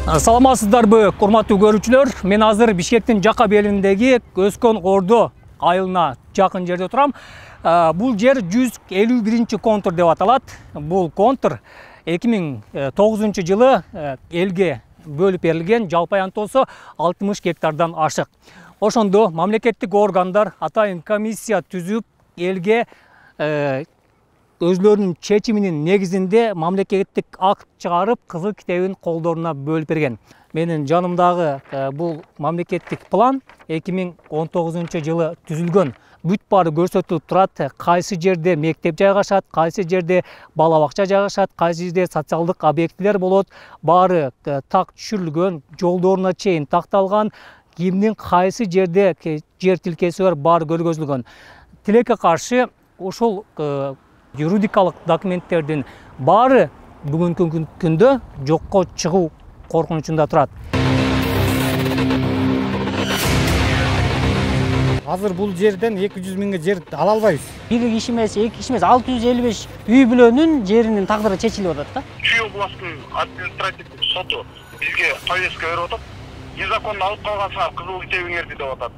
Саламатсыздарбы, урматтуу көрүүчүлөр? Мен азыр Бишкектин жакка белиндеги Өскөн Ордо айылына жакын жерде турам. Бул жер 151 контур деп аталат. Бул контур 2009 жылы элге бөлүп берилген, жалпы аянтоосу 60 гектардан ашык. Ошондо мамлекеттик органдар атайын комиссия түзүп элге өзлөрүнүн чечиминин негизинде мамлекеттик акт чыгарып, кызыл китебин колдоруна бөлүп берген. Менин жанымдагы бул мамлекеттик план 2019 жылы түзүлгөн. Бүт баары көрсөтүлүп турат. Кайсы жерде мектеп жайгашат, кайсы жерде бала бакча жайгашат, кайсы жерде социалдык объектилер болот. Баары так түшүрүлгөн, жолдоруна чейин такталган, кимдин кайсы жерде жер тилкеси бар, баары көргөзүлгөн. Тилекке каршы ушул юридикалык документтердин баары бүгүнкү күндө жокко чыгуу коркунучунда турат. Азыр бул жерден 200 миңге жер ала албайбыз. Бир киши эмес, эки киши эмес, 655 үй бүлөнүн жеринин тагдыры чечилип атат да. Чүй областтын административдик соту бизге повестка берип атат. Незаконно алып калгансыңар, кызыл китебиңерди деп атат.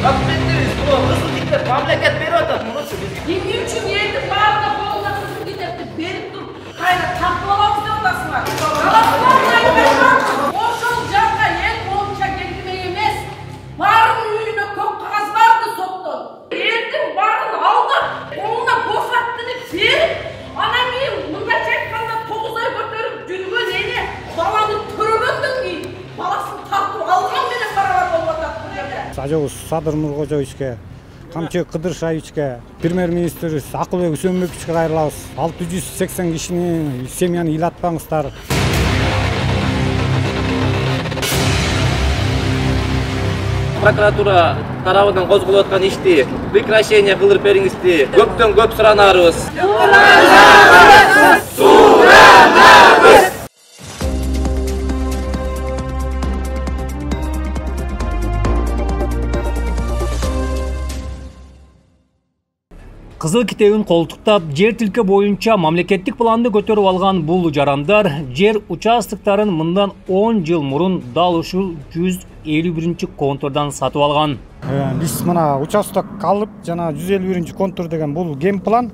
Документтери кызыл китеп мамлекет берип атат. Эмне үчүн элдин баарына колуна кызыл китепти берип туруп, кайра тартып алабыз деп атасыңар? Ошол жакка эл боюнча келгиле эмес. Баарынын үйүнө көк кагаз барды соттон. Элдин баарын алдап, колуна босаттыны берип, анан кийин мындайча айтканда 9 ай көтөрүп жүргөн эне баланы төрөгөндөн кийин баласын тартып алган менен барабар болуп атат бул жерде. Ажабыз Садыр Нуркожоевичке, Камчыбек Кыдыршаевичке, премьер-министр Акылбек Үсөнбековичке кайрылабыз. 680 кишини семьяны ыйлатпаңыздар. Прокуратура тарабынан козголуп аткан ишти прекращение кылдырып бериңизди. Көптөн көп суранарыбыз. Кызыл китебин колтуктап, жер тилке боюнча мамлекеттик планды көтөрүп алган бул жарандар жер участоктарын мындан 10 жыл мурун дал ушул 151 контурдан сатып алган. Биз мына участок алып, жана 151 контур деген бул генплан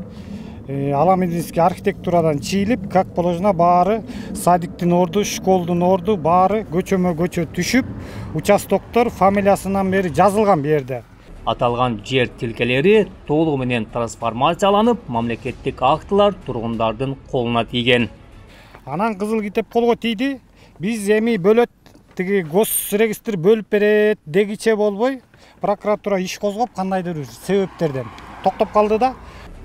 Аламединский архитектурадан чийилип, как положено баары садиктин орду, школдун орду баары көчөмө-көчө түшүп, участоктор фамилиясынан бери жазылган бу жерде. Аталган жер тилкелери толугу менен трансформацияланып, мамлекеттик актылар тургундардын колуна тийген. Анан кызыл китеп колго тийди. Биз эми бөлөт, тиги госрегистр бөлүп берет дегиче болбой, прокуратура иш козгоп кандайдыр бир себептерден токтоп калды да.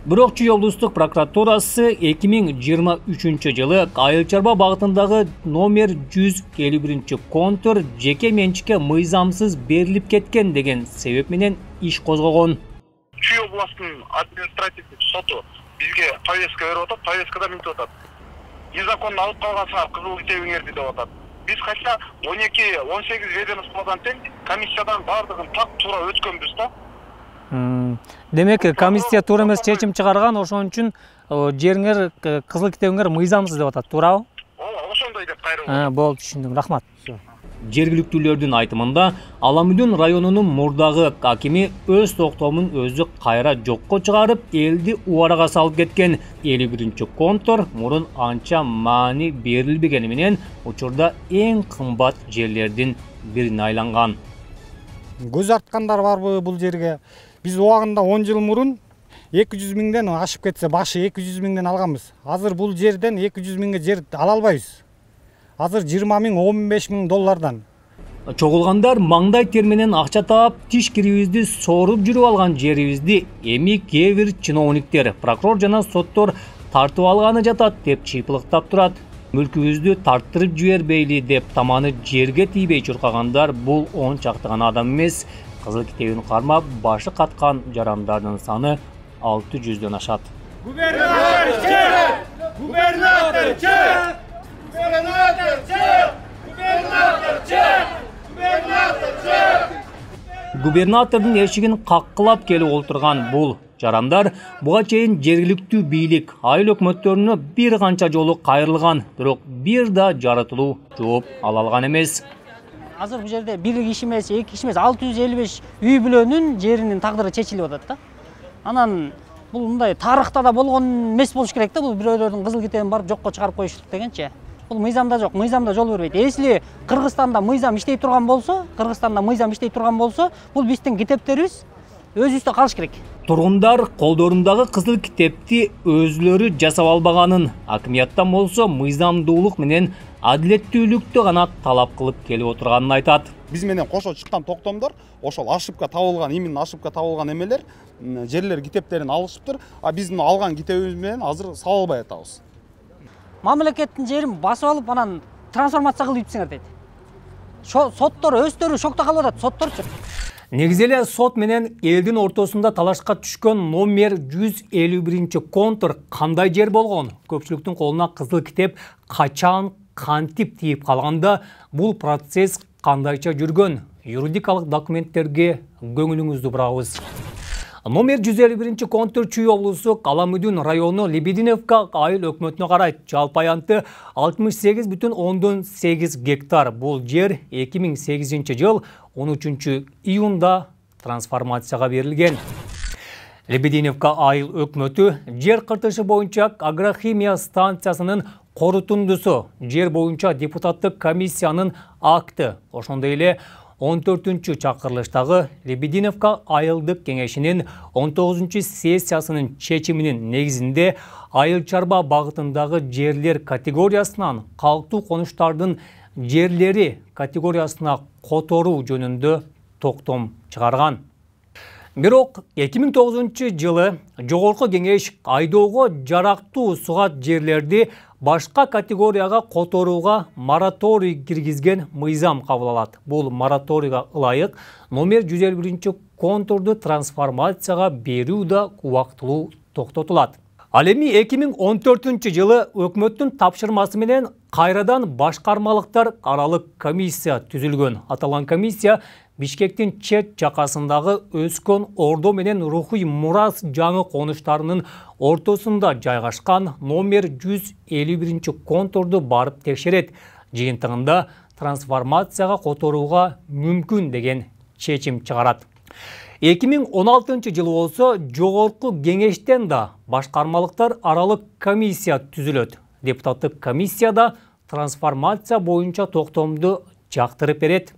Бирок Чүй облустук прокуратурасы 2023 жылы Айыл чарба багытындагы номер 151 контур жеке менчикке мыйзамсыз берилип кеткен деген себеп менен иш козгогон. Чүй областтын административдик соту бизге повестка берип атат, повесткада мынтип атат. Незаконно алып калгансыңар, кызыл китебиңерди деп атат. Биз кайса 12-18 ведомстводан тең комиссиядан бардыгын так туура өткөнбүз да. Демек, комиссия туура эмес чечим чыгарган, ошон үчүн жериңер, кызыл китебиңер мыйзамсыз деп атат, туурабы? Ошондой деп кайрылды. Болду, түшүндүм, рахмат. Жергиликтүүлөрдүн айтымында, Аламүдүн районунун мурдагы акими өз токтомун өзү кайра жокко чыгарып, элди убарага салып кеткен. 51 контур мурун анча маани берилбегени менен учурда эң кымбат жерлердин бирине айланган. Көз арткандар барбы бул жерге? Биз убагында 10 жыл мурун 200 миңден ашып кетсе, башы 200 миңден алганбыз. Азыр бул жерден 200 миңге жер ала албайбыз. Азыр 20 миң, 15 миң доллардан. Чогулгандар маңдай терменен акча таап, тиш кирибизди соруп жүрүп алган жерибизди эми кээ бир чиновниктер, прокурор жана соттор тартып алганы жатат деп чыйпылыктап турат. Мүлкүбүздү тарттырып жибербейли деп таманы жерге тийбей чуркагандар бул 10 чакты гана адам эмес. Кызыл китебин кармап, башы каткан жарандардын саны 600дөн ашат. губернатордун эшигин каккылап келип олтурган бул жарандар буга чейин жергиликтүү бийлик айыл өкмөттөрүнө бир канча жолу кайрылган, бирок бир да жаратылуу жооп ала алган эмес. Азыр бул жерде бир киши эмес, эки киши эмес, 655 үй бүлөнүн жеринин тагдыры чечилип атат да. Анан бул мындай тарыхта да болгон эмес болуш керек да, бул бирөөлөрдүн кызыл китебин барып жокко чыгарып коюштук дегенчи. Бул мыйзамда жок, мыйзамда жол бербейт. Если Кыргызстанда мыйзам иштей турган болсо, бул биздин китептерибиз өзүбүздө калыш керек. Тургундар колдорундагы кызыл китепти өзлөрү жасап албаганын, акимияттан болсо мыйзамдуулук менен адилеттүүлүктү гана талап кылып келип отурганын айтат. Биз менен кошо чыккан токтомдор ошол ошибка табылган, именно ошибка табылган эмелер, жерлер китептерин алышыптыр. А биздин алган китебибиз менен азыр сала албай атабыз. Мамлекеттин жерин басып алып, анан трансформация кылып ийипсиңер дейт. Соттор өздөрү шокто калып атат, сотторчу. Негизи эле сот менен элдин ортосунда талашка түшкөн номер 151 контур кандай жер болгон? Көпчүлүктүн колуна кызыл китеп качан, кантип тийип калганда, бул процесс кандайча жүргөн? Юридикалык документтерге көңүлүңүздү бурабыз. Номер 151 контур Чүй облусу Каламүдүн району Лебединовка айыл өкмөтүнө карайт. Жалпы аянты 68,8 гектар. Бул жер 2008 жыл 13 июнда трансформацияга берилген. Лебединовка айыл өкмөтү жер кыртышы боюнча агрохимия станциясынын корутундусу, жер боюнча депутаттык комиссиянын акты, ошондой эле 14-чү чакырылыштагы Лебединовка айылдык кеңешинин 19-чу сессиясынын чечиминин негизинде айыл чарба багытындагы жерлер категориясынан калктуу конуштардын жерлери категориясына которуу жөнүндө токтом чыгарган. Бирок 2009 жылы жогорку кеңеш айдоого жарактуу сугат жерлерди башка категорияга которууга мораторий киргизген мыйзам кабыл алат. Бул мораторийга ылайык номер 151 контурду трансформацияга берүү да убактылуу токтотулат. Ал эми 2014 жылы өкмөттүн тапшырмасы менен кайрадан башкармалыктар аралык комиссия түзүлгөн. Аталган комиссия Бишкектин чет жакасындагы өскөн ордо менен рухий мурас жаңы конуштарынын ортосунда жайгашкан номер 151 контурду барып текшерет. Жыйынтыгында трансформацияга которууга мүмкүн деген чечим чыгарат. 2016 жылы болсо жогорку кеңештен да башкармалыктар аралык комиссия түзүлөт. Депутаттык комиссияда трансформация боюнча токтомду жактырып берет.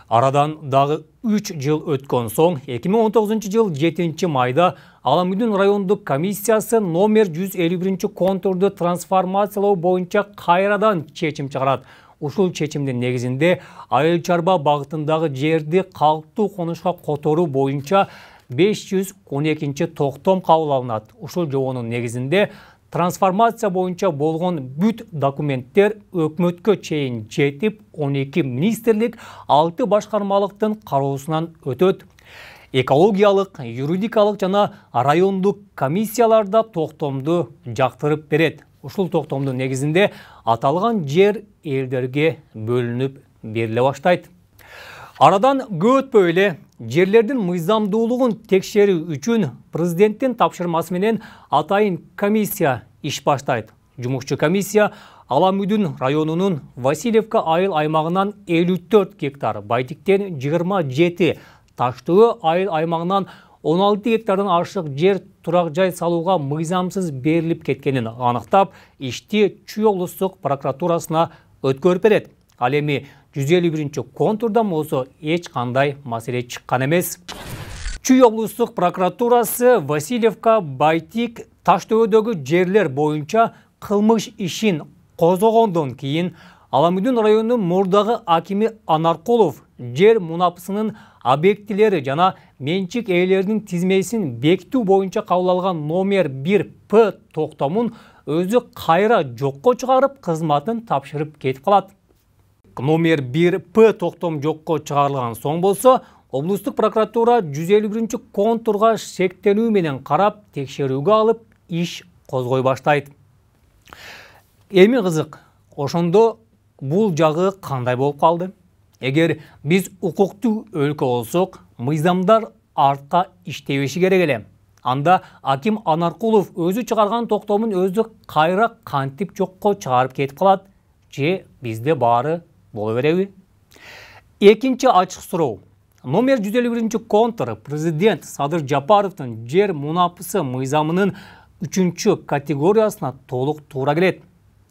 Арадан дагы 3 жыл өткөн соң 2019 жыл 7 майда Аламүдүн райондук комиссиясы номер 151 контурду трансформациялоо боюнча кайрадан чечим чыгарат. Ушул чечимдин негизинде айыл чарба багытындагы жерди калктуу конушка которуу боюнча 512 токтом кабыл алынат. Ушул жобонун негизинде трансформация боюнча болгон бүт документтер өкмөткө чейин жетип, 12 министрлик, 6 башкармалыктын кароосунан өтөт. Экологиялык, юридикалык жана райондук комиссияларда токтомду жактырып берет. Ушул токтомдун негизинде аталган жер элдерге бөлүнүп бериле баштайт. Арадан көп өтпөй эле жерлердин мыйзамдуулугун текшерүү үчүн президенттин тапшырмасы менен атайын комиссия иш баштайт. Жумушчу комиссия Аламүдүн районунун Васильевка айыл аймагынан 54 гектар, Байдиктен 27, Таштөө айыл аймагынан 16 гектардан ашык жер турак жай салууга мыйзамсыз берилип кеткенин аныктап, ишти Чүй облустук прокуратурасына өткөрүп берет. Ал эми 151 контурдан болсо эч кандай маселе чыккан эмес. Чүй облустук прокуратурасы Васильевка, Байтик, Таштөөдөгү жерлер боюнча кылмыш ишин козгогондон кийин Аламүдүн районунун мурдагы акими Анаркулов жер мунапысынын объектилери жана менчик ээлеринин тизмесин бекитүү боюнча кабыл алган номер 1П токтомун өзү кайра жокко чыгарып, кызматын тапшырып кетип калат. Номер 1П токтом жокко чыгарылган соң болсо, облустук прокуратура 151 контурга шектенүү менен карап, текшерүүгө алып, иш козгой баштайт. Эми кызык, ошондо бул жагы кандай болуп калды? Эгер биз укуктуу өлкө болсок, мыйзамдар артка иштебеши керек эле. Анда Аким Анаркулов өзү чыгарган токтомун өзү кайра кантип жокко чыгарып кетип калат, же бизде баары боло береби? Экинчи ачык суроо. Номер 151 контур президент Садыр Жапаровдун жер мунапысы мыйзамынын 3 категориясына толук туура келет.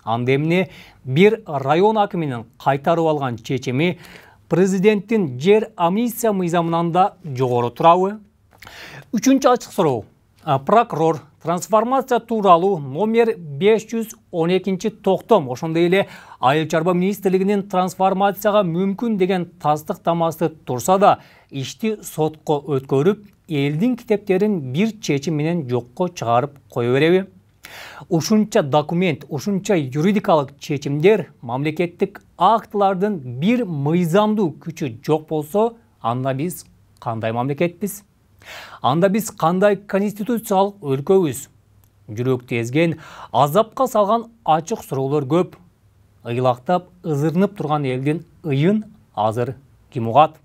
Анда эмне бир район акиминин кайтарып алган чечими президенттин жер амнистия мыйзамынан да жогору турабы? Үчүнчү ачык суроо. Прокурор трансформация тууралуу номер 512 токтом, ошондой эле Айыл чарба министрлигинин трансформацияга мүмкүн деген тастыктамасы турса да, ишти сотко өткөрүп, элдин китептерин бир чечим менен жокко чыгарып кое береби? Ушунча документ, ушунча юридикалык чечимдер, мамлекеттик актылардын бир мыйзамдуу күчү жок болсо, анда биз кандай мамлекетпиз? Анда биз кандай конституциялык өлкөбүз? Жүрөктү эзген, азапка салган ачык суроолор көп. Ыйлактап, ызырынып турган элдин ыйын азыр ким угат?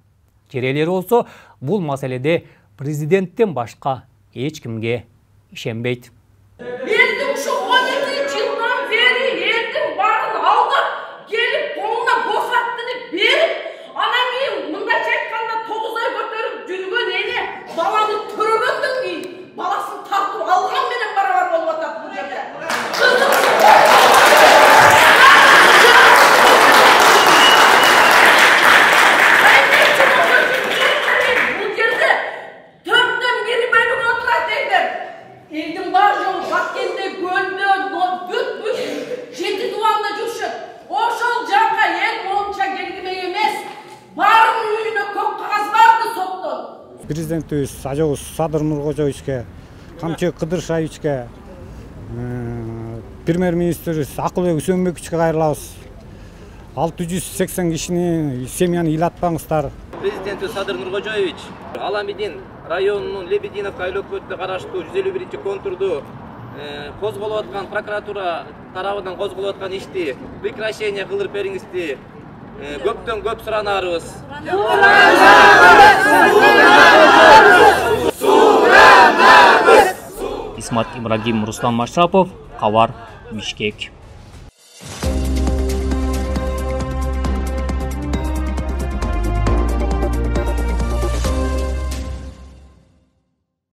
Жерелери болсо, бул маселеде президенттен башка эч кимге ишенбейт. Elдің şu 12 yıldan beri elдің barın aldıq, gelip қолына босаттыны беріп, анан кейін мында çekканда 9 ay көтеріп жүрген ene баланы түргөндөн кейін баласын тартып алған менен барабар болуп атат бул жерде. Elдің бар жол Баткенде, Гөлдө, бүт жети дуанна жүрші. Ошол жаққа ел монша келгімей емес. Барын үйіне көк қағаз барды соттон. Президентибиз ажабыз Садыр Нуркожоевичке, Камчыбек Кыдыршаевичке, премьер-министрибиз Акылбек Үсөнбековичке кайрылабыз. 680 кишини семьяны ыйлатпаңыздар. Президенти Садыр Нуркожоевич Аламедин районунун Лебединовка айлы өкмөтүнө караштуу 151 контурду козголуп аткан прокуратура тарабынан козголуп аткан ишти прекращение кылдырып бериңизди көптөн көп суранарыбыз. Исмат Ибрагим, Руслан Машрапов, Кабар, Бишкек.